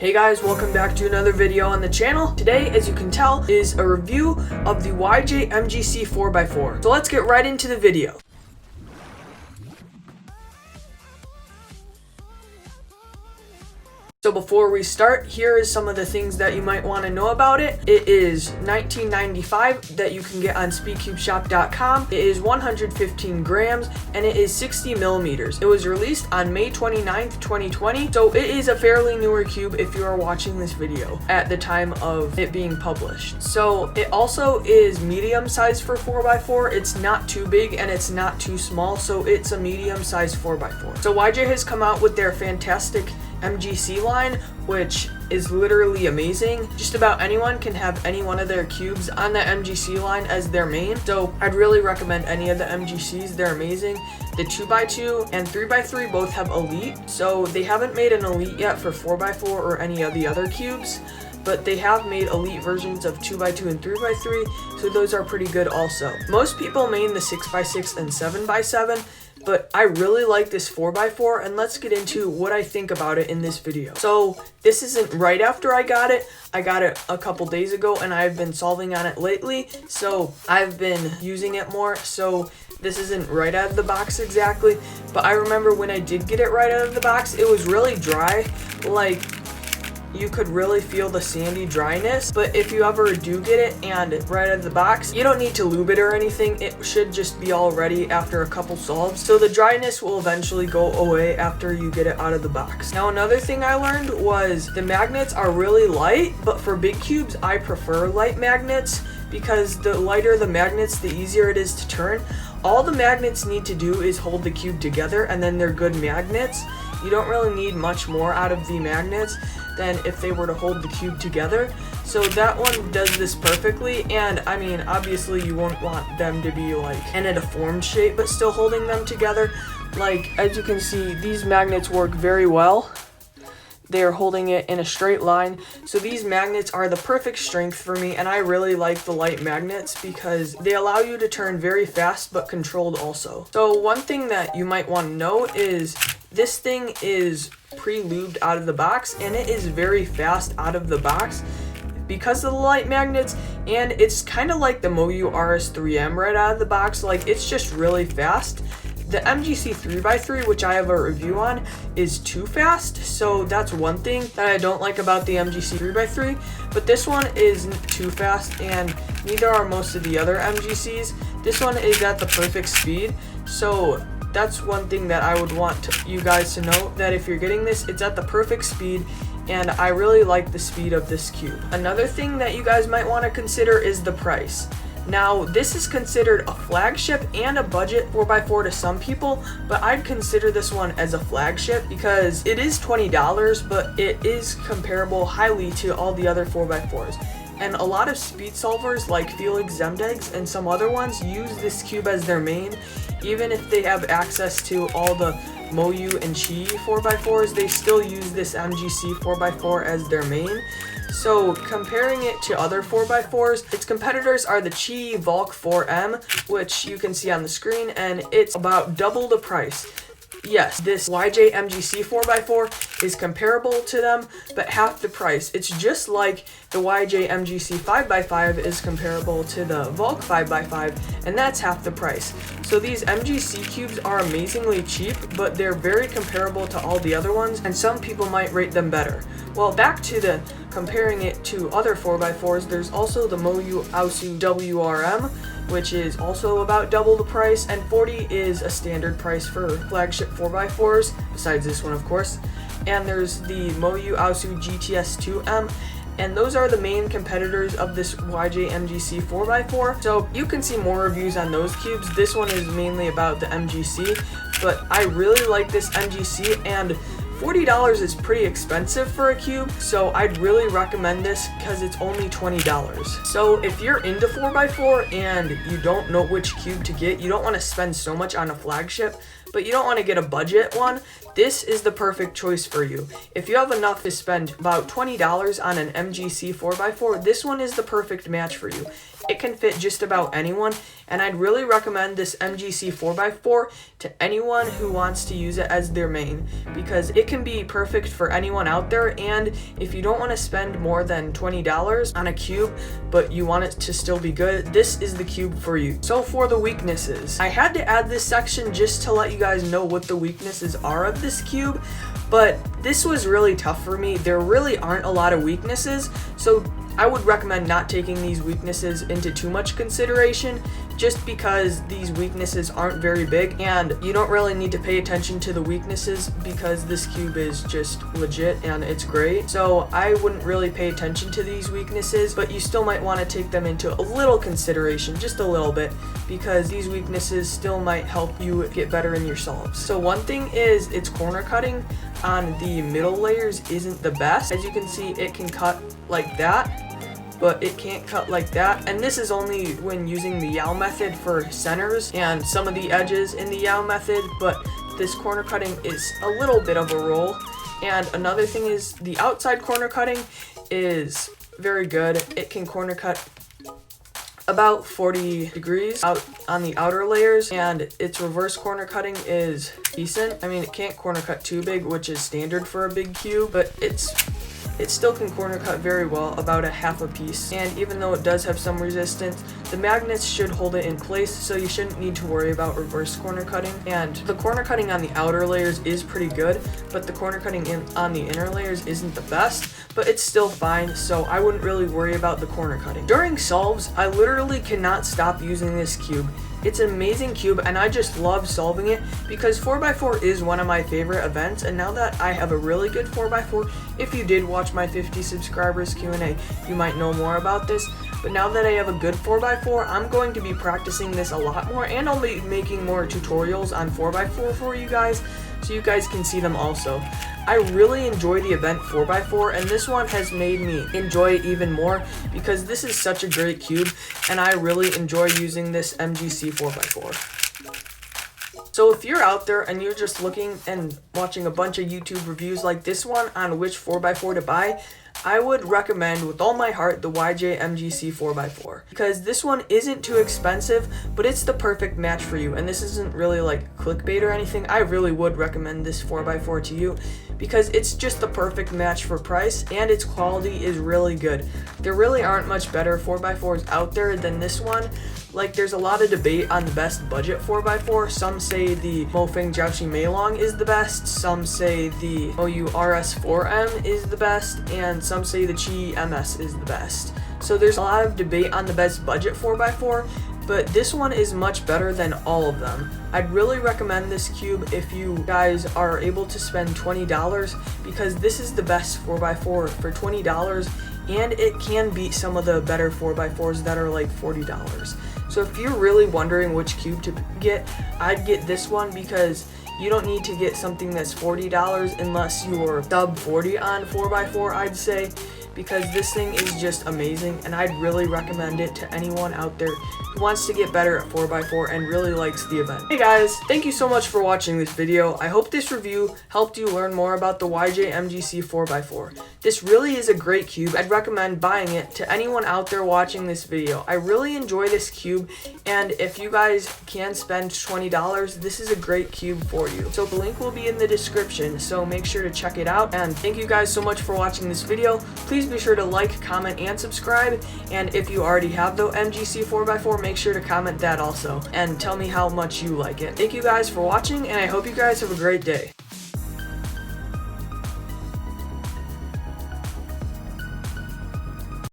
Hey guys, welcome back to another video on the channel. Today, as you can tell, is a review of the YJ MGC 4x4. So let's get right into the video. So before we start, here is some of the things that you might want to know about it. It is $19.95 that you can get on speedcubeshop.com. It is 115 grams and it is 60 millimeters. It was released on May 29th, 2020. So it is a fairly newer cube if you are watching this video at the time of it being published. So it also is medium size for 4x4. It's not too big and it's not too small. So it's a medium size 4x4. So YJ has come out with their fantastic MGC line, which is literally amazing. Just about anyone can have any one of their cubes on the MGC line as their main. So I'd really recommend any of the MGCs. They're amazing. The 2x2 and 3x3 both have Elite. So they haven't made an Elite yet for 4x4 or any of the other cubes, but they have made Elite versions of 2x2 and 3x3, so those are pretty good also. Most people main the 6x6 and 7x7, but I really like this 4x4, and let's get into what I think about it in this video. So this isn't right after I got it a couple days ago, and I've been solving on it lately, so I've been using it more, so this isn't right out of the box exactly, but I remember when I did get it right out of the box, it was really dry, like you could really feel the sandy dryness. But if you ever do get it and right out of the box, you don't need to lube it or anything. It should just be all ready after a couple solves. So the dryness will eventually go away after you get it out of the box. Now another thing I learned was the magnets are really light, but for big cubes I prefer light magnets because the lighter the magnets, the easier it is to turn. All the magnets need to do is hold the cube together and then they're good magnets. You don't really need much more out of the magnets than if they were to hold the cube together. So that one does this perfectly, and I mean obviously you won't want them to be like in a deformed shape but still holding them together. Like as you can see, these magnets work very well. They're holding it in a straight line. So these magnets are the perfect strength for me, and I really like the light magnets because they allow you to turn very fast but controlled also. So one thing that you might want to know is this thing is pre-lubed out of the box, and it is very fast out of the box because of the light magnets, and it's kind of like the MOU RS3M right out of the box. Like it's just really fast. The MGC 3x3, which I have a review on, is too fast, so that's one thing that I don't like about the MGC 3x3, but this one isn't too fast, and neither are most of the other MGCs. This one is at the perfect speed, so that's one thing that I would want you guys to know, that if you're getting this, it's at the perfect speed, and I really like the speed of this cube. Another thing that you guys might want to consider is the price. Now, this is considered a flagship and a budget 4x4 to some people, but I'd consider this one as a flagship because it is $20, but it is comparable highly to all the other 4x4s. And a lot of speed solvers like Felix Zemdegs and some other ones use this cube as their main. Even if they have access to all the MOU and Qi 4x4s, they still use this MGC 4x4 as their main. So comparing it to other 4x4s, its competitors are the Qi Volk 4M, which you can see on the screen, and it's about double the price. Yes, this YJ MGC 4x4 is comparable to them, but half the price. It's just like the YJ MGC 5x5 is comparable to the Volk 5x5, and that's half the price. So these MGC cubes are amazingly cheap, but they're very comparable to all the other ones, and some people might rate them better. Well, back to the comparing it to other 4x4s, there's also the MOU Aosu WRM, which is also about double the price, and 40 is a standard price for flagship 4x4s, besides this one of course. And there's the MOU Aosu GTS2M, and those are the main competitors of this YJ MGC 4x4. So you can see more reviews on those cubes. This one is mainly about the MGC, but I really like this MGC, and $40 is pretty expensive for a cube, so I'd really recommend this because it's only $20. So if you're into 4x4 and you don't know which cube to get, you don't want to spend so much on a flagship, but you don't want to get a budget one, this is the perfect choice for you. If you have enough to spend about $20 on an MGC 4x4, this one is the perfect match for you. It can fit just about anyone, and I'd really recommend this MGC 4x4 to anyone who wants to use it as their main, because it can be perfect for anyone out there. And if you don't want to spend more than $20 on a cube, but you want it to still be good, this is the cube for you. So for the weaknesses, I had to add this section just to let you guys know what the weaknesses are of this cube, but this was really tough for me. There really aren't a lot of weaknesses, so I would recommend not taking these weaknesses into too much consideration, just because these weaknesses aren't very big and you don't really need to pay attention to the weaknesses because this cube is just legit and it's great. So I wouldn't really pay attention to these weaknesses, but you still might want to take them into a little consideration, just a little bit, because these weaknesses still might help you get better in your solves. So one thing is its corner cutting on the middle layers isn't the best. As you can see, it can cut like that, but it can't cut like that. And this is only when using the Yao method for centers and some of the edges in the Yao method, but this corner cutting is a little bit of a roll. And another thing is the outside corner cutting is very good. It can corner cut about 40 degrees out on the outer layers, and its reverse corner cutting is decent. I mean, it can't corner cut too big, which is standard for a big cube, but it still can corner cut very well, about a half a piece. And even though it does have some resistance, the magnets should hold it in place, so you shouldn't need to worry about reverse corner cutting. And the corner cutting on the outer layers is pretty good, but the corner cutting on the inner layers isn't the best, but it's still fine, so I wouldn't really worry about the corner cutting. During solves, I literally cannot stop using this cube. It's an amazing cube, and I just love solving it because 4x4 is one of my favorite events. And now that I have a really good 4x4, if you did watch my 50 subscribers Q&A, you might know more about this. But now that I have a good 4x4, I'm going to be practicing this a lot more, and I'll be making more tutorials on 4x4 for you guys, so you guys can see them also. I really enjoy the event 4x4, and this one has made me enjoy it even more because this is such a great cube, and I really enjoy using this MGC 4x4. So if you're out there and you're just looking and watching a bunch of YouTube reviews like this one on which 4x4 to buy, I would recommend with all my heart the YJ MGC 4x4, because this one isn't too expensive, but it's the perfect match for you. And this isn't really like clickbait or anything. I really would recommend this 4x4 to you because it's just the perfect match for price, and its quality is really good. There really aren't much better 4x4s out there than this one. Like, there's a lot of debate on the best budget 4x4. Some say the Mofeng Jiaoxi Meilong is the best, some say the OU RS4M is the best, and some say the Qi MS is the best. So there's a lot of debate on the best budget 4x4, but this one is much better than all of them. I'd really recommend this cube if you guys are able to spend $20, because this is the best 4x4 for $20, and it can beat some of the better 4x4s that are like $40. So if you're really wondering which cube to get, I'd get this one, because you don't need to get something that's $40 unless you're sub 40 on 4x4, I'd say, because this thing is just amazing, and I'd really recommend it to anyone out there who wants to get better at 4x4 and really likes the event. Hey guys, thank you so much for watching this video. I hope this review helped you learn more about the YJ MGC 4x4. This really is a great cube. I'd recommend buying it to anyone out there watching this video. I really enjoy this cube, and if you guys can spend $20, this is a great cube for you. So the link will be in the description, so make sure to check it out. And thank you guys so much for watching this video. Please be sure to like, comment, and subscribe. And if you already have the MGC 4x4, make sure to comment that also and tell me how much you like it. Thank you guys for watching, and I hope you guys have a great day.